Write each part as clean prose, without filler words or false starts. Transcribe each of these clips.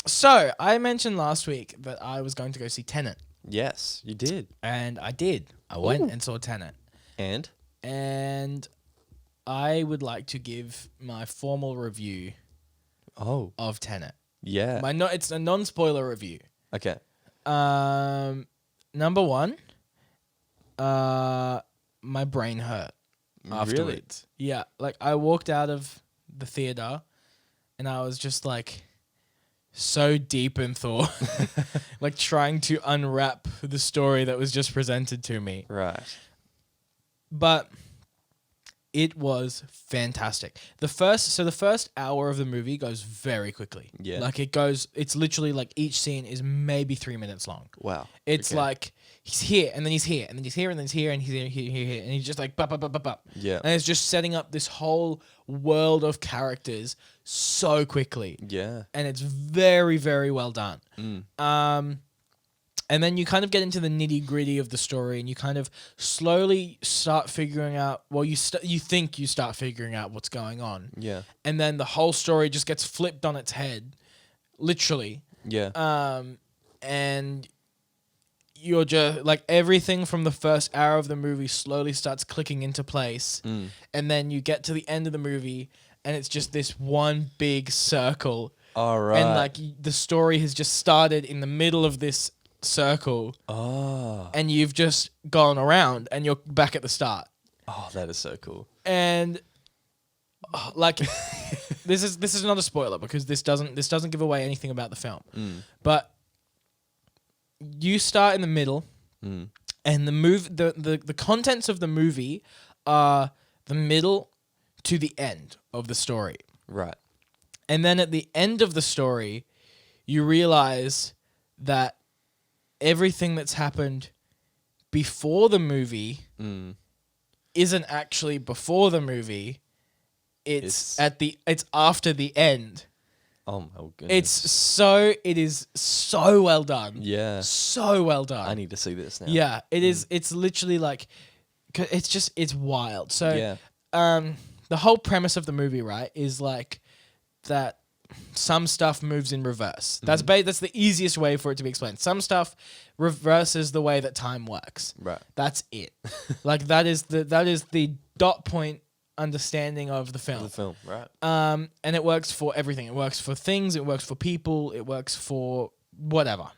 So I mentioned last week that I was going to go see Tenet, Yes, you did. and I did. I went and saw Tenet, And? and I would like to give my formal review Oh, of Tenet. yeah. It's a non-spoiler review. Okay. Number one, my brain hurt afterwards. Yeah, like I walked out of the theater, and I was just like so deep in thought, like trying to unwrap the story that was just presented to me. Right. But it was fantastic. The first hour of the movie goes very quickly. Yeah. Like it's literally like each scene is maybe 3 minutes long. Wow. It's Okay. like he's here and then he's here and then he's here and then he's here and he's here and he's just like bop, bop, bop, bop, bop. Yeah. And it's just setting up this whole world of characters so quickly. Yeah. And it's very, very well done. And then you kind of get into the nitty gritty of the story, and you kind of slowly start figuring out. Well, you think you start figuring out what's going on, Yeah. and then the whole story just gets flipped on its head, literally. Yeah. And you're just like everything from the first hour of the movie slowly starts clicking into place, and then you get to the end of the movie, and it's just this one big circle, All right. and like the story has just started in the middle of this circle, and you've just gone around and you're back at the start. Oh, that is so cool. And like this is not a spoiler because this doesn't give away anything about the film. But you start in the middle, and the contents of the movie are the middle to the end of the story. Right. And then at the end of the story, you realize that everything that's happened before the movie isn't actually before the movie. It's after the end. Oh my goodness. It is so well done. Yeah. So well done. I need to see this now. Yeah, it is. It's literally like, it's wild. So, Yeah. the whole premise of the movie, right, is like that some stuff moves in reverse. That's that's the easiest way for it to be explained. Some stuff reverses the way that time works. Right. That's it. Like that is the dot point understanding of the film. The film, right. And it works for everything. It works for things, it works for people, it works for whatever.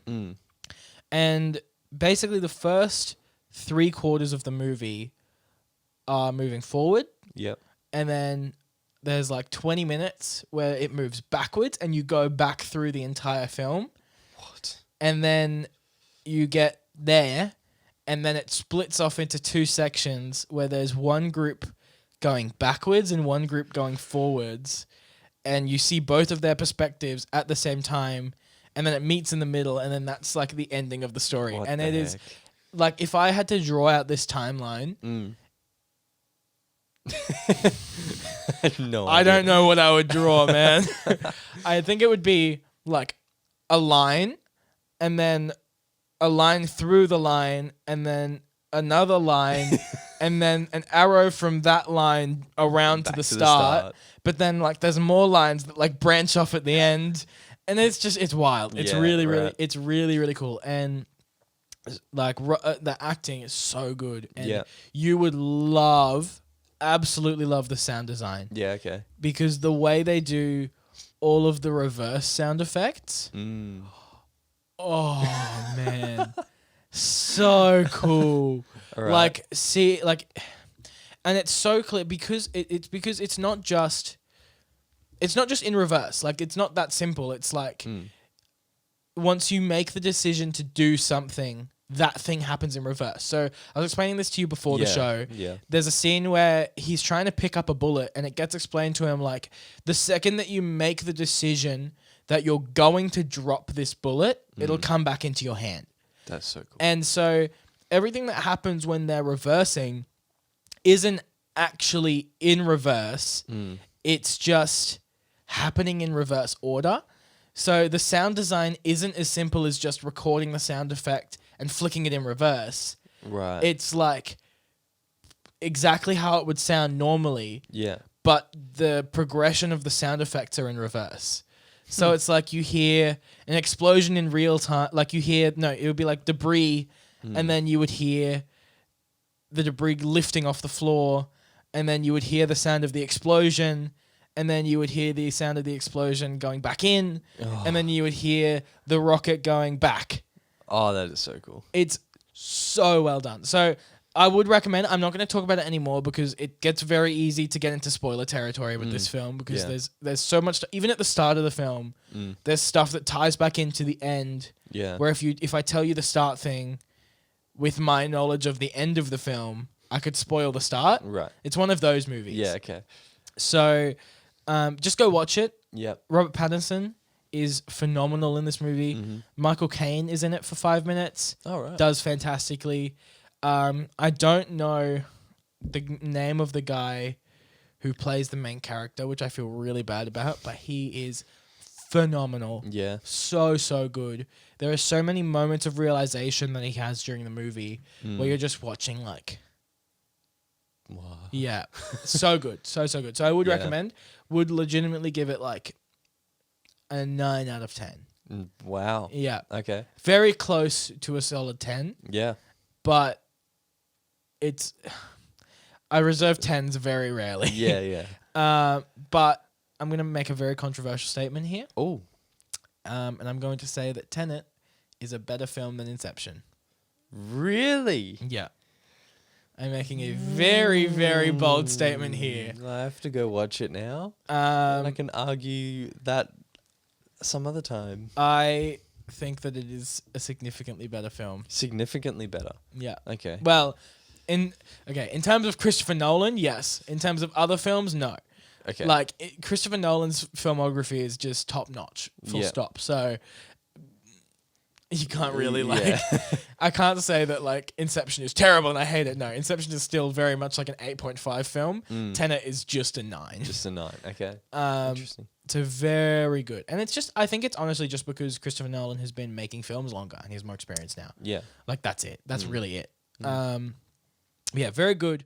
And basically the first 3/4 of the movie are moving forward. Yep. And then there's like 20 minutes where it moves backwards and you go back through the entire film. What? And then you get there and then it splits off into two sections where there's one group going backwards and one group going forwards. And you see both of their perspectives at the same time. And then it meets in the middle and then that's like the ending of the story. What and the it is heck? like if I had to draw out this timeline... No, I don't know what I would draw, man. I think it would be like a line and then a line through the line and then another line and then an arrow from that line around to the start. But then like there's more lines that like branch off at the end and it's wild. It's Yeah, really it's really cool. And like the acting is so good and you would absolutely love the sound design. Yeah, okay. Because the way they do all of the reverse sound effects. Oh man. So cool. Right. And it's so clear because it's not just in reverse. Like it's not that simple. It's like once you make the decision to do something, that thing happens in reverse. So I was explaining this to you before the show. Yeah. There's a scene where he's trying to pick up a bullet and it gets explained to him like the second that you make the decision that you're going to drop this bullet, it'll come back into your hand. That's so cool. And so everything that happens when they're reversing isn't actually in reverse. It's just happening in reverse order. So the sound design isn't as simple as just recording the sound effect and flicking it in reverse. Right. It's like exactly how it would sound normally. Yeah. But the progression of the sound effects are in reverse. So it's like you hear an explosion in real time. Like it would be like debris, and then you would hear the debris lifting off the floor, and then you would hear the sound of the explosion, and then you would hear the sound of the explosion going back in, and then you would hear the rocket going back. Oh, that is so cool. It's so well done. So I would recommend. I'm not going to talk about it anymore because it gets very easy to get into spoiler territory with this film because there's so much. Even at the start of the film, there's stuff that ties back into the end. Yeah. Where if I tell you the start thing, with my knowledge of the end of the film, I could spoil the start. Right. It's one of those movies. Yeah. Okay. So, just go watch it. Yep. Robert Pattinson is phenomenal in this movie. Michael Caine is in it for 5 minutes. All right. Does fantastically. I don't know the name of the guy who plays the main character, which I feel really bad about, but he is phenomenal. Yeah. So good. There are so many moments of realization that he has during the movie where you're just watching like, Wow. yeah, so good. So good. So I would recommend, would legitimately give it like a 9 out of 10. Wow. Yeah. Okay. Very close to a solid 10, Yeah. but I reserve 10s very rarely. Yeah. But I'm going to make a very controversial statement here. Oh. And I'm going to say that Tenet is a better film than Inception. Really? Yeah. I'm making a very, very bold statement here. I have to go watch it now. And I Um, can argue that some other time. I think that it is a significantly better film. Significantly better. Yeah. Okay. Well, in terms of Christopher Nolan, yes. In terms of other films, no. Okay. Like Christopher Nolan's filmography is just top notch, full Yeah. stop. So you can't really Yeah. I can't say that like Inception is terrible and I hate it. No, Inception is still very much like an 8.5 film. Tenet is just a 9. Just a 9. Okay. Um, Interesting. It's a very good, and it's just I think it's honestly just because Christopher Nolan has been making films longer and he has more experience now. Yeah. Like that's it. That's really it. Yeah, very good.